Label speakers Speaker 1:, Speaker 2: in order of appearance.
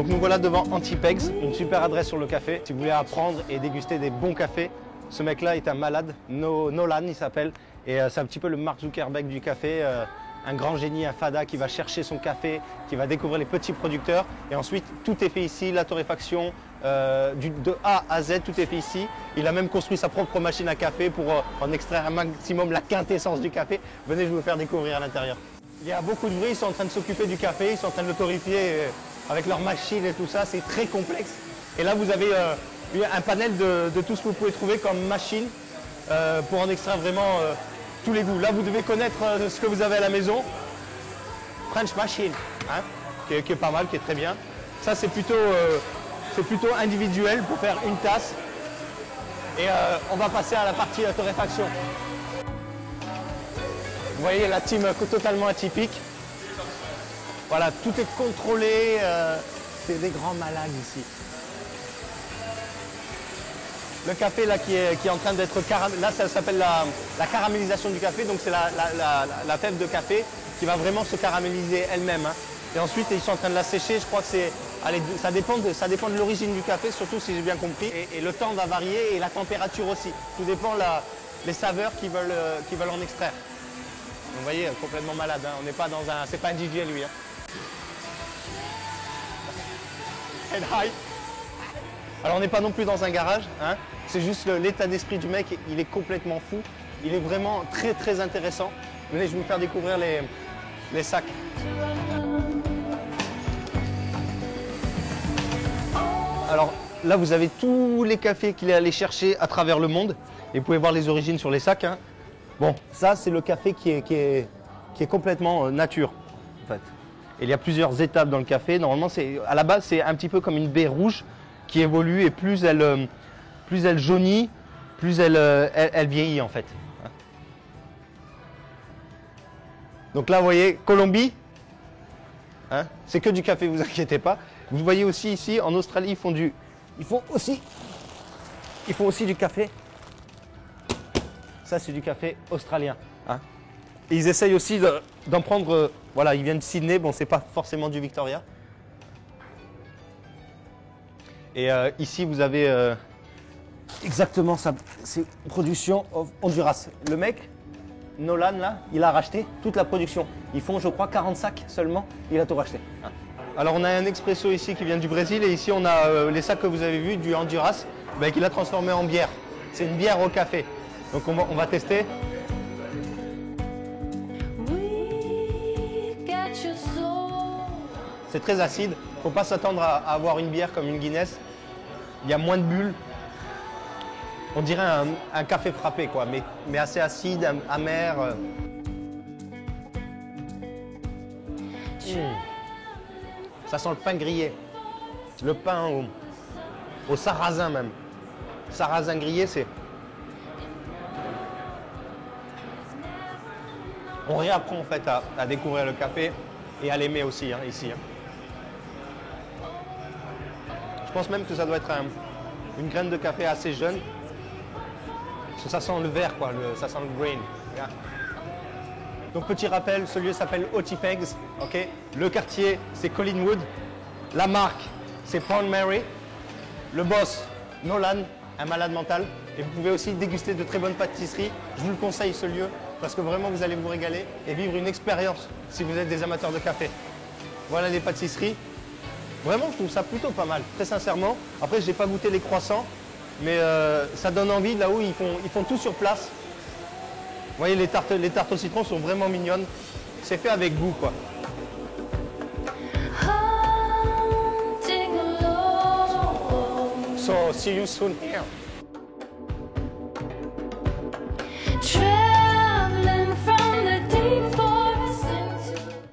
Speaker 1: Donc nous voilà devant Antipegs, une super adresse sur le café. Si vous voulez apprendre et déguster des bons cafés, ce mec-là est un malade, Nolan il s'appelle. Et c'est un petit peu le Mark Zuckerberg du café, un grand génie, un fada qui va chercher son café, qui va découvrir les petits producteurs. Et ensuite, tout est fait ici, la torréfaction, de A à Z, tout est fait ici. Il a même construit sa propre machine à café pour en extraire un maximum la quintessence du café. Venez, je vais vous faire découvrir à l'intérieur. Il y a beaucoup de bruit, ils sont en train de s'occuper du café, ils sont en train de le torréfier avec leur machine et tout ça, c'est très complexe. Et là, vous avez un panel de tout ce que vous pouvez trouver comme machine pour en extraire vraiment tous les goûts. Là, vous devez connaître ce que vous avez à la maison. French machine, hein, qui est pas mal, qui est très bien. Ça, c'est plutôt individuel pour faire une tasse. Et on va passer à la partie torréfaction. Vous voyez la team totalement atypique. Voilà, tout est contrôlé. C'est des grands malades ici. Le café là, qui est en train d'être caramélisé, là ça s'appelle la caramélisation du café, donc c'est la fève de café qui va vraiment se caraméliser elle-même. Hein. Et ensuite ils sont en train de la sécher, je crois que c'est, ça dépend de l'origine du café, surtout si j'ai bien compris. Et le temps va varier et la température aussi. Tout dépend les saveurs qu'ils veulent en extraire. Donc, vous voyez, complètement malade, hein. On n'est pas dans un, c'est pas un DJ lui. Hein. And hi. Alors on n'est pas non plus dans un garage, hein. C'est juste l'état d'esprit du mec, il est complètement fou. Il est vraiment très très intéressant. Venez, je vais vous faire découvrir les sacs. Alors là vous avez tous les cafés qu'il est allé chercher à travers le monde. Et vous pouvez voir les origines sur les sacs. Hein. Bon, ça c'est le café qui est complètement nature en fait. Et il y a plusieurs étapes dans le café. Normalement, à la base, c'est un petit peu comme une baie rouge qui évolue et plus elle jaunit, plus elle vieillit en fait. Donc là, vous voyez, Colombie, hein, c'est que du café, vous inquiétez pas. Vous voyez aussi ici, en Australie, ils font aussi du café. Ça, c'est du café australien. Hein. Et ils essayent aussi d'en prendre, voilà, ils viennent de Sydney, bon, c'est pas forcément du Victoria. Et ici, vous avez exactement ça, c'est production Honduras. Le mec, Nolan, là, il a racheté toute la production. Ils font, je crois, 40 sacs seulement, il a tout racheté. Hein. Alors, on a un expresso ici qui vient du Brésil, et ici, on a les sacs que vous avez vus du Honduras, ben, qu'il a transformé en bière. C'est une bière au café. Donc, on va tester. C'est très acide, il ne faut pas s'attendre à avoir une bière comme une Guinness. Il y a moins de bulles. On dirait un café frappé, quoi, mais assez acide, amer. Ça sent le pain grillé. Le pain au sarrasin même. Sarrasin grillé, c'est... On réapprend en fait à découvrir le café et à l'aimer aussi, hein, ici. Hein. Je pense même que ça doit être une graine de café assez jeune. Parce que ça sent le vert, quoi, ça sent le grain. Yeah. Donc petit rappel, ce lieu s'appelle Antipegs. Okay. Le quartier, c'est Collingwood. La marque, c'est Pound Mary. Le boss, Nolan, un malade mental. Et vous pouvez aussi déguster de très bonnes pâtisseries. Je vous le conseille, ce lieu, parce que vraiment, vous allez vous régaler et vivre une expérience si vous êtes des amateurs de café. Voilà les pâtisseries. Vraiment, je trouve ça plutôt pas mal, très sincèrement. Après, je n'ai pas goûté les croissants, mais ça donne envie. Là où ils font tout sur place. Vous voyez, les tartes au citron sont vraiment mignonnes. C'est fait avec goût, quoi. So, see you soon here.